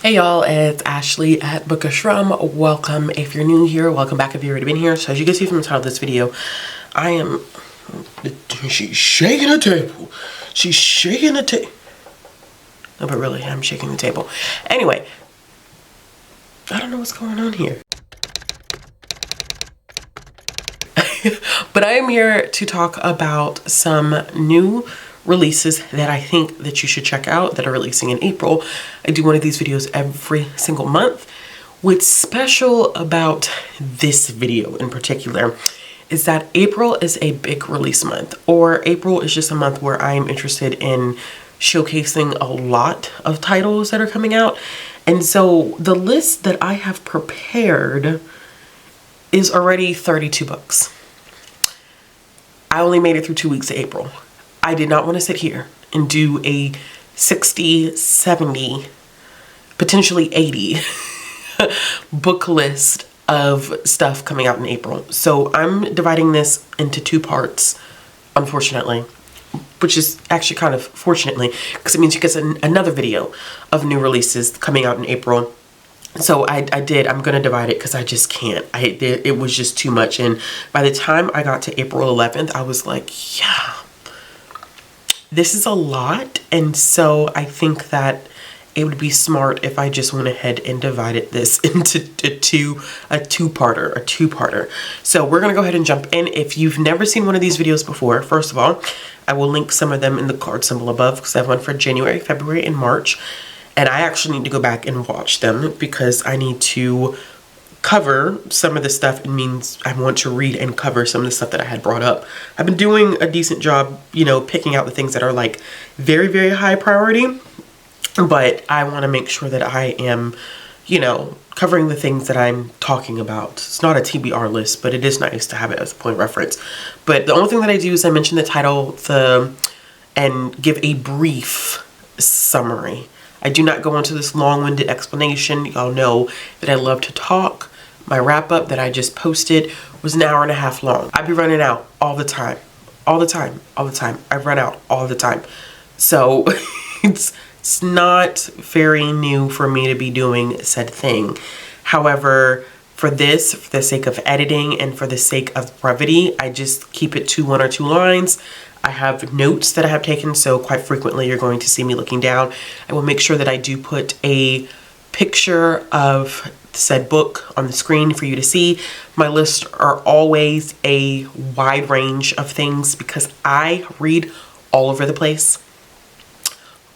Hey y'all, it's Ashley at Bookishrealm. Welcome if you're new here, welcome back if you've already been here. So as you can see from the title of this video, she's shaking the table. She's shaking the table. No, but really, I'm shaking the table. Anyway, I don't know what's going on here. But I am here to talk about some new releases that I think that you should check out that are releasing in April. I do one of these videos every single month. What's special about this video in particular is that April is a big release month, or April is just a month where I'm interested in showcasing a lot of titles that are coming out. And so the list that I have prepared is already 32 books. I only made it through 2 weeks of April. I did not want to sit here and do a 60, 70, potentially 80 book list of stuff coming out in April. So I'm dividing this into two parts, unfortunately, which is actually kind of fortunately, because it means you get another video of new releases coming out in April. So I'm going to divide it because I just can't. It was just too much. And by the time I got to April 11th, I was like, yeah, this is a lot. And so I think that it would be smart if I just went ahead and divided this into a two-parter. So we're going to go ahead and jump in. If you've never seen one of these videos before, first of all, I will link some of them in the card symbol above because I have one for January, February, and March. And I actually need to go back and watch them because I need to cover some of the stuff. It means I want to read and cover some of the stuff that I had brought up. I've been doing a decent job, picking out the things that are like very, very high priority. But I want to make sure that I am, covering the things that I'm talking about. It's not a TBR list, but it is nice to have it as a point of reference. But the only thing that I do is I mention the title and give a brief summary. I do not go into this long-winded explanation. Y'all know that I love to talk. My wrap-up that I just posted was an hour and a half long. I be running out all the time. I run out all the time. So it's not very new for me to be doing said thing. However, for the sake of editing and for the sake of brevity, I just keep it to 1 or 2 lines. I have notes that I have taken, so quite frequently you're going to see me looking down. I will make sure that I do put a picture of said book on the screen for you to see. My lists are always a wide range of things because I read all over the place.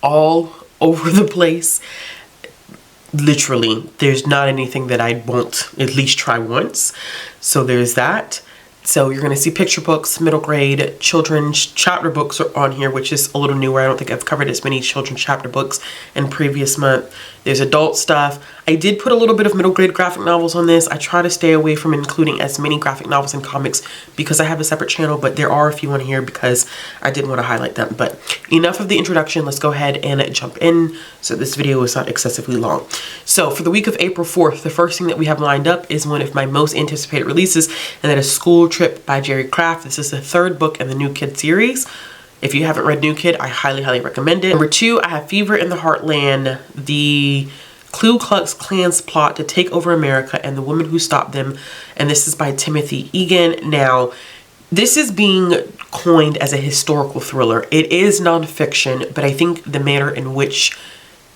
All over the place. Literally, there's not anything that I won't at least try once. So there's that. So you're going to see picture books, middle grade, children's chapter books are on here, which is a little newer. I don't think I've covered as many children's chapter books in previous month. There's adult stuff. I did put a little bit of middle grade graphic novels on this. I try to stay away from including as many graphic novels and comics because I have a separate channel, but there are a few on here because I did want to highlight them. But enough of the introduction. Let's go ahead and jump in so this video is not excessively long. So for the week of April 4th, the first thing that we have lined up is one of my most anticipated releases, and that is School Trip by Jerry Craft. This is the 3rd book in the New Kid series. If you haven't read New Kid, I highly, highly recommend it. Number 2, I have Fever in the Heartland, the Ku Klux Klan's plot to take over America and the woman who stopped them. And this is by Timothy Egan. Now, this is being coined as a historical thriller. It is nonfiction, but I think the manner in which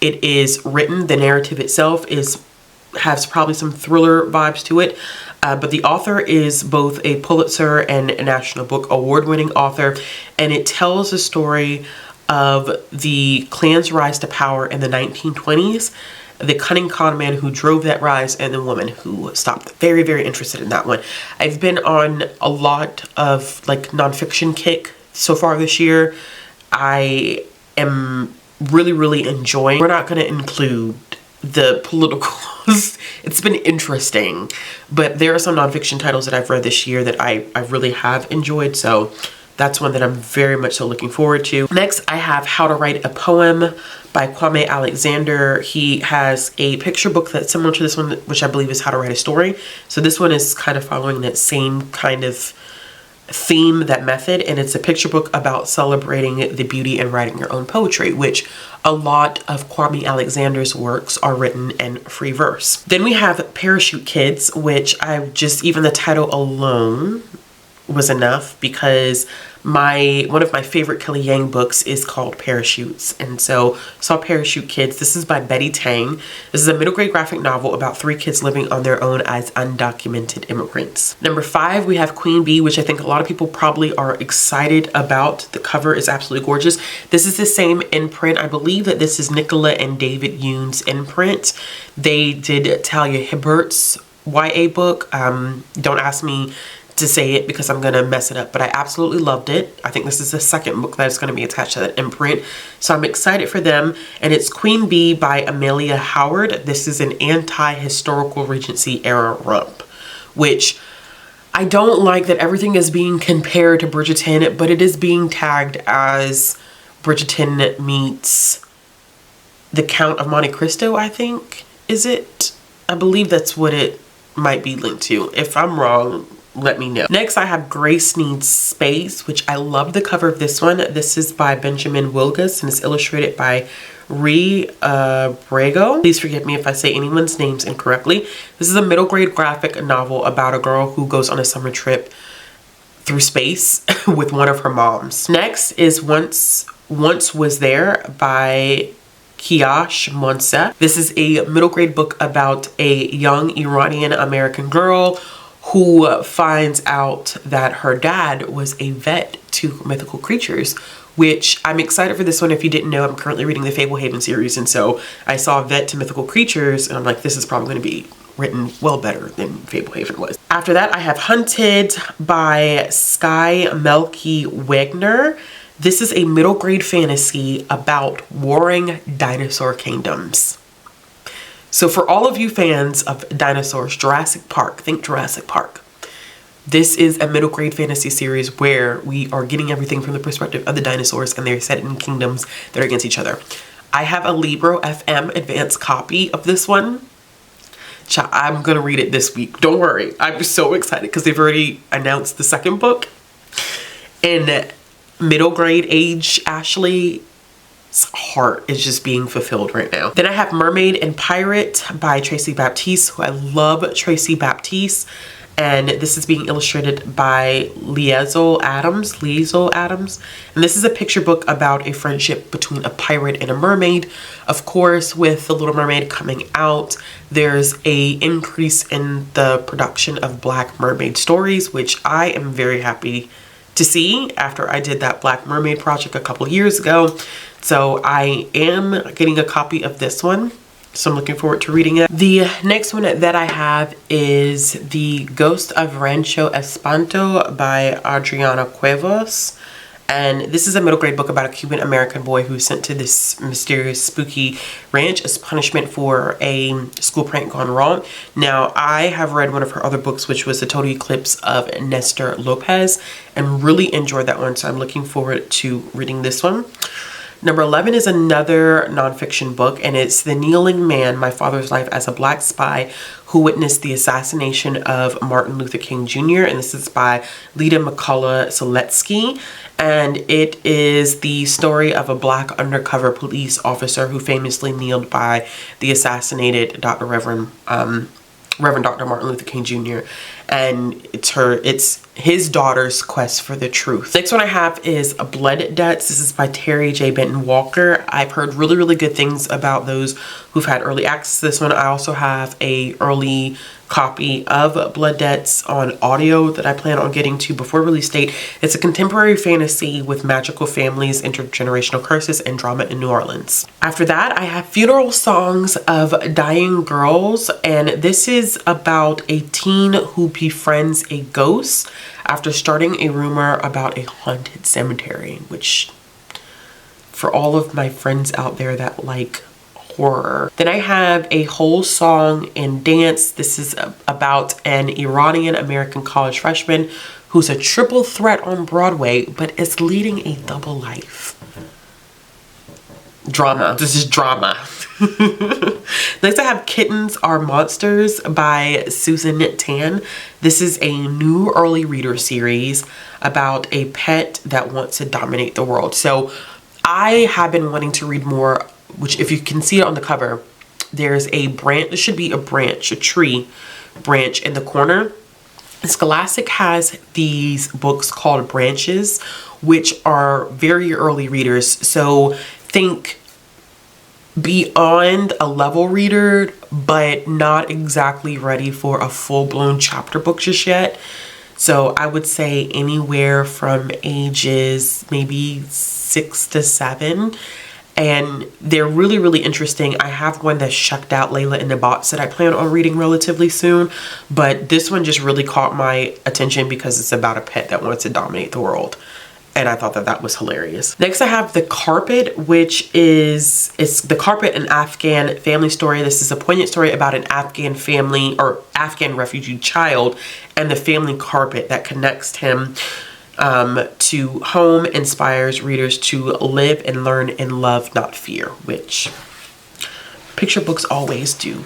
it is written, the narrative itself, has probably some thriller vibes to it. But the author is both a Pulitzer and a National Book Award-winning author, and it tells the story of the Klan's rise to power in the 1920s, the cunning con man who drove that rise, and the woman who stopped them. Very, very interested in that one. I've been on a lot of nonfiction kick so far this year. I am really, really enjoying. We're not going to include the political. It's been interesting, but there are some nonfiction titles that I've read this year that I really have enjoyed, so that's one that I'm very much so looking forward to. Next, I have How to Write a Poem by Kwame Alexander. He has a picture book that's similar to this one, which I believe is How to Write a Story. So this one is kind of following that same kind of theme, that method, and it's a picture book about celebrating the beauty and writing your own poetry, which a lot of Kwame Alexander's works are written in free verse. Then we have Parachute Kids, which even the title alone was enough, because one of my favorite Kelly Yang books is called Parachutes, and so saw Parachute Kids. This is by Betty Tang. This is a middle grade graphic novel about 3 kids living on their own as undocumented immigrants. Number 5, we have Queen Bee, which I think a lot of people probably are excited about. The cover is absolutely gorgeous. This is the same imprint. I believe that this is Nicola and David Yoon's imprint. They did Talia Hibbert's YA book. Don't ask me to say it because I'm gonna mess it up, but I absolutely loved it. I think this is the second book that is going to be attached to that imprint, so I'm excited for them. And it's Queen Bee by Amelia Howard. This is an anti-historical Regency era rump, which I don't like that everything is being compared to Bridgerton, but it is being tagged as Bridgerton meets The Count of Monte Cristo, I think. Is it? I believe that's what it might be linked to. If I'm wrong, let me know. Next, I have Grace Needs Space, which I love the cover of this one. This is by Benjamin Wilgus and is illustrated by Ree Brego. Please forgive me if I say anyone's names incorrectly. This is a middle grade graphic novel about a girl who goes on a summer trip through space with one of her moms. Next is Once Was There by Kiash Monsa. This is a middle grade book about a young Iranian American girl who finds out that her dad was a vet to mythical creatures, which I'm excited for this one. If you didn't know, I'm currently reading the Fablehaven series, and so I saw vet to mythical creatures and I'm like, this is probably going to be written well better than Fablehaven was. After that, I have Hunted by Sky Melky Wagner. This is a middle grade fantasy about warring dinosaur kingdoms. So for all of you fans of dinosaurs, Jurassic Park, think Jurassic Park. This is a middle grade fantasy series where we are getting everything from the perspective of the dinosaurs, and they're set in kingdoms that are against each other. I have a Libro FM advanced copy of this one. I'm gonna read it this week. Don't worry. I'm so excited because they've already announced the second book. And middle grade age Ashley's heart is just being fulfilled right now. Then I have Mermaid and Pirate by Tracy Baptiste, who I love Tracy Baptiste. And this is being illustrated by Liesl Adams. And this is a picture book about a friendship between a pirate and a mermaid. Of course, with The Little Mermaid coming out, there's a increase in the production of Black Mermaid stories, which I am very happy to see after I did that Black Mermaid project a couple years ago. So I am getting a copy of this one, so I'm looking forward to reading it. The next one that I have is The Ghost of Rancho Espanto by Adriana Cuevas. And this is a middle grade book about a Cuban American boy who's sent to this mysterious spooky ranch as punishment for a school prank gone wrong. Now, I have read one of her other books, which was The Total Eclipse of Nestor Lopez, and really enjoyed that one. So I'm looking forward to reading this one. Number 11 is another nonfiction book, and it's The Kneeling Man, My Father's Life as a Black Spy Who Witnessed the Assassination of Martin Luther King Jr. And this is by Lita McCullough Seletsky. And it is the story of a Black undercover police officer who famously kneeled by the assassinated Reverend Dr. Martin Luther King Jr. And it's his daughter's quest for the truth. Next one I have is Blood Debts. This is by Terry J. Benton Walker. I've heard really, really good things about those who've had early access to this one. I also have a early copy of Blood Debts on audio that I plan on getting to before release date. It's a contemporary fantasy with magical families, intergenerational curses, and drama in New Orleans. After that, I have Funeral Songs of Dying Girls, and this is about a teen who befriends a ghost after starting a rumor about a haunted cemetery, which for all of my friends out there that like horror. Then I have A Whole Song and Dance. This is about an Iranian American college freshman who's a triple threat on Broadway, but is leading a double life. Drama. This is drama. Next I have Kittens Are Monsters by Susan Tan. This is a new early reader series about a pet that wants to dominate the world. So I have been wanting to read more, which if you can see it on the cover, there's a branch, there should be a branch, a tree branch in the corner. Scholastic has these books called branches, which are very early readers. So think beyond a level reader, but not exactly ready for a full-blown chapter book just yet. So I would say anywhere from ages maybe 6 to 7. And they're really, really interesting. I have one that's checked out, Layla in the Box, that I plan on reading relatively soon. But this one just really caught my attention because it's about a pet that wants to dominate the world. And I thought that that was hilarious. Next I have The Carpet, which is The Carpet, an Afghan family story. This is a poignant story about an Afghan family or Afghan refugee child and the family carpet that connects him to home, inspires readers to live and learn and love, not fear, which picture books always do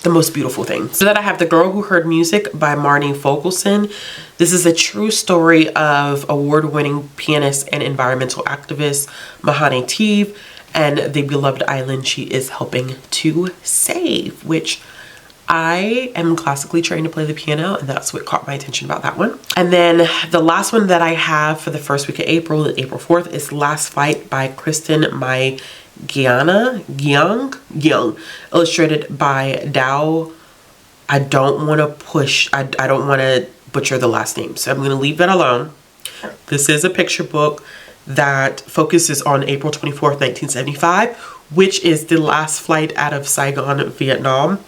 the most beautiful things. So that I have The Girl Who Heard Music by Marnie Fogelson. This is a true story of award-winning pianist and environmental activist Mahane Teeve and the beloved island she is helping to save, which I am classically trained to play the piano, and that's what caught my attention about that one. And then the last one that I have for the first week of April, April 4th, is Last Fight by Kristen Mai Gyung, illustrated by Dao. I don't want to butcher the last name, so I'm going to leave that alone. This is a picture book that focuses on April 24th, 1975, which is the last flight out of Saigon, Vietnam,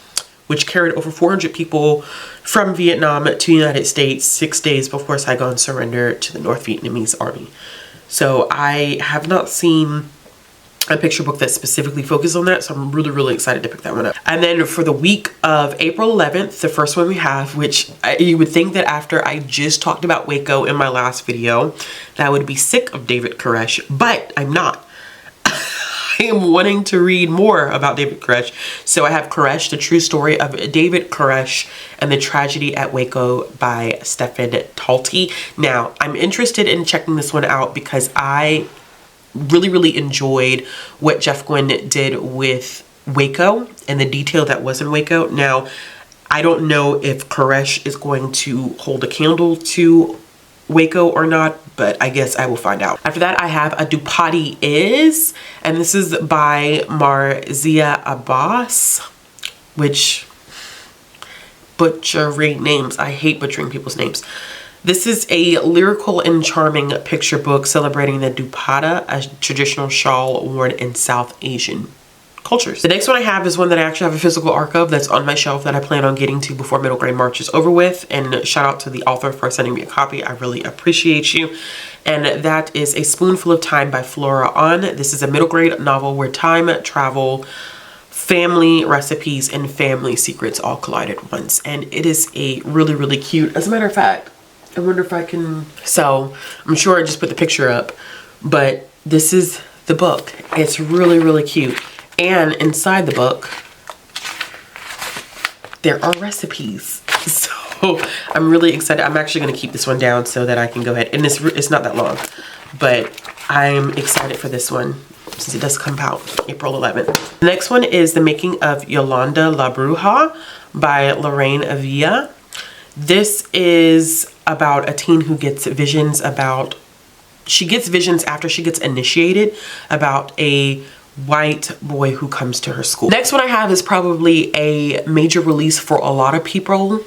which carried over 400 people from Vietnam to the United States 6 days before Saigon surrendered to the North Vietnamese army. So I have not seen a picture book that specifically focuses on that, so I'm really, really excited to pick that one up. And then for the week of April 11th, the first one we have, which you would think that after I just talked about Waco in my last video, that I would be sick of David Koresh, but I'm not. I am wanting to read more about David Koresh. So I have Koresh, The True Story of David Koresh and the Tragedy at Waco by Stephen Talty. Now, I'm interested in checking this one out because I really, really enjoyed what Jeff Gwynne did with Waco and the detail that was in Waco. Now, I don't know if Koresh is going to hold a candle to Waco or not, but I guess I will find out. After that, I have A Dupati Is, and this is by Marzia Abbas, which, butchering names. I hate butchering people's names. This is a lyrical and charming picture book celebrating the dupatta, a traditional shawl worn in South Asian cultures. The next one I have is one that I actually have a physical arc of that's on my shelf that I plan on getting to before middle grade March is over with. And shout out to the author for sending me a copy. I really appreciate you. And that is A Spoonful of Time by Flora On. This is a middle grade novel where time, travel, family recipes, and family secrets all collide at once. And it is a really, really cute, as a matter of fact, I wonder if I can, so I'm sure I just put the picture up, but this is the book. It's really, really cute. And inside the book, there are recipes. So I'm really excited. I'm actually going to keep this one down so that I can go ahead. And it's not that long, but I'm excited for this one since it does come out April 11th. The next one is The Making of Yolanda La Bruja by Lorraine Avila. This is about a teen who gets visions about, she gets visions after she gets initiated about a white boy who comes to her school. Next one I have is probably a major release for a lot of people.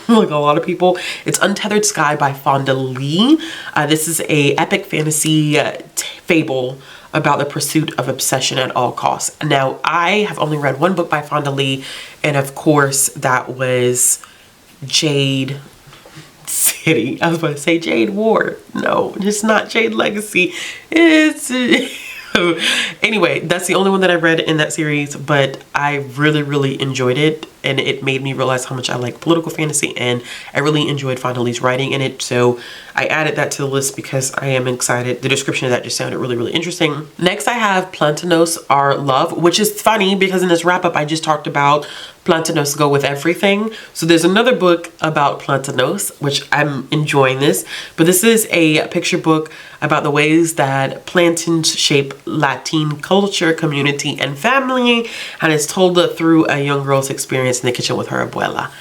Like a lot of people. It's Untethered Sky by Fonda Lee. This is a epic fantasy fable about the pursuit of obsession at all costs. Now, I have only read one book by Fonda Lee, and of course that was Jade City. I was about to say Jade Ward. No, it's not Jade Legacy. It's anyway, that's the only one that I read in that series, but I really, really enjoyed it. and it made me realize how much I like political fantasy, and I really enjoyed Fondele's writing in it. So I added that to the list because I am excited. The description of that just sounded really, really interesting. Next, I have Plantanos Are Love, which is funny because in this wrap up, I just talked about Plantanos Go With Everything. So there's another book about Plantanos, which I'm enjoying this, but this is a picture book about the ways that plantains shape Latin culture, community, and family, and it's told through a young girl's experience in the kitchen with her abuela.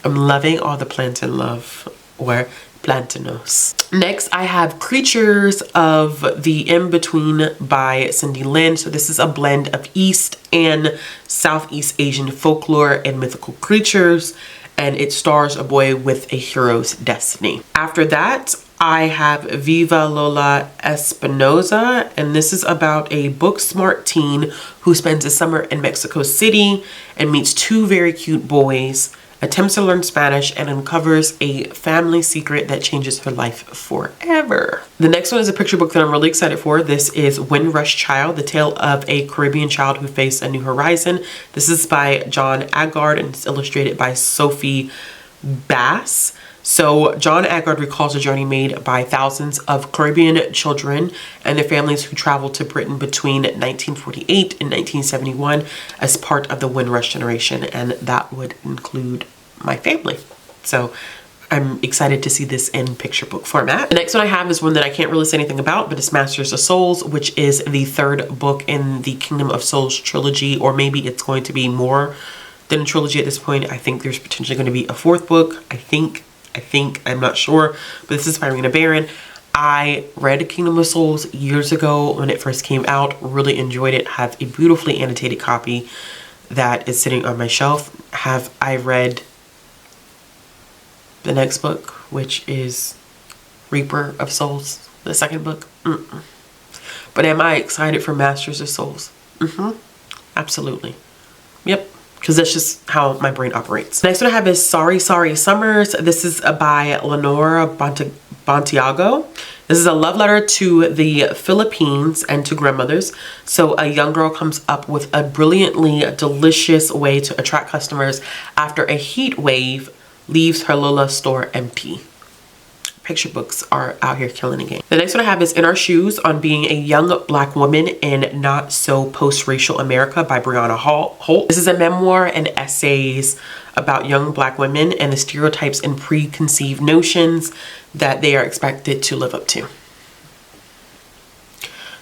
I'm loving all the plantain love, or Plantanos. Next, I have Creatures of the In-Between by Cindy Lin. So this is a blend of East and Southeast Asian folklore and mythical creatures, and it stars a boy with a hero's destiny. After that, I have Viva Lola Espinosa, and this is about a book-smart teen who spends a summer in Mexico City and meets two very cute boys, attempts to learn Spanish, and uncovers a family secret that changes her life forever. The next one is a picture book that I'm really excited for. This is Windrush Child, the tale of a Caribbean child who faced a new horizon. This is by John Agard and it's illustrated by Sophie Bass. So John Agard recalls a journey made by thousands of Caribbean children and their families who traveled to Britain between 1948 and 1971 as part of the Windrush generation, and that would include my family. So I'm excited to see this in picture book format. The next one I have is one that I can't really say anything about, but it's Masters of Souls, which is the third book in the Kingdom of Souls trilogy, or maybe it's going to be more than a trilogy at this point. I think there's potentially going to be a fourth book. I think, I'm not sure, but this is by Rena Barron. I read Kingdom of Souls years ago when it first came out, really enjoyed it, have a beautifully annotated copy that is sitting on my shelf. Have I read the next book, which is Reaper of Souls, the second book? But am I excited for Masters of Souls? Absolutely. Yep. Because that's just how my brain operates. Next one I have is Sorry Sorry Summers. This is by Lenora Bontiago. This is a love letter to the Philippines and to grandmothers. So a young girl comes up with a brilliantly delicious way to attract customers after a heat wave leaves her Lola store empty. Picture books are out here killing the game. The next one I have is In Our Shoes on Being a Young Black Woman in Not So Post-Racial America by Brianna Holt. This is a memoir and essays about young Black women and the stereotypes and preconceived notions that they are expected to live up to.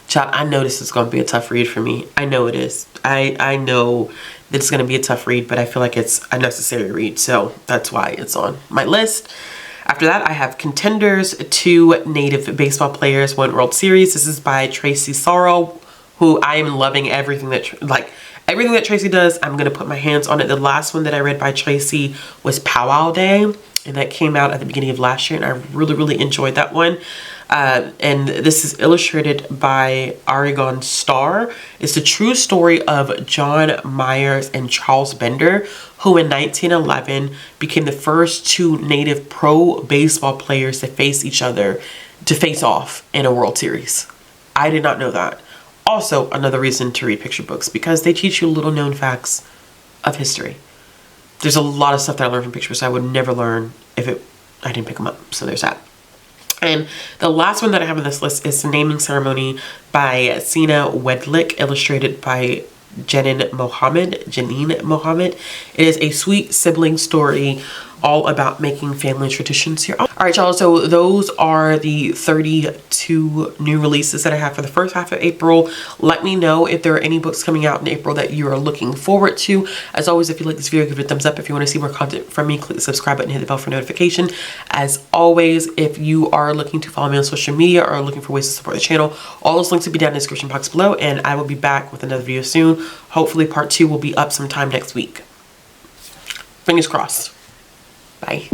Child, I know this is going to be a tough read for me. I know it is. I know that it's going to be a tough read, but I feel like it's a necessary read. So that's why it's on my list. After that, I have Contenders, 2 Native Baseball Players, 1 World Series. This is by Tracy Sorrell, who I am loving everything that, everything that Tracy does. I'm going to put my hands on it. The last one that I read by Tracy was Powwow Day, and that came out at the beginning of last year, and I really, really enjoyed that one. And this is illustrated by Aragon Starr. It's the true story of John Myers and Charles Bender, who in 1911 became the first 2 Native pro baseball players to face each other, to face off in a World Series. I did not know that. Also, another reason to read picture books, because they teach you little known facts of history. There's a lot of stuff that I learned from picture books I would never learn if I didn't pick them up. So there's that. And the last one that I have on this list is Naming Ceremony by Sina Wedlick, illustrated by Janine Mohammed. It is a sweet sibling story all about making family traditions here. All right, y'all, so those are the 32 new releases that I have for the first half of April. Let me know if there are any books coming out in April that you are looking forward to. As always, if you like this video, give it a thumbs up. If you want to see more content from me, click the subscribe button and hit the bell for notification. As always, if you are looking to follow me on social media or looking for ways to support the channel, all those links will be down in the description box below, and I will be back with another video soon. Hopefully part 2 will be up sometime next week. Fingers crossed. Bye.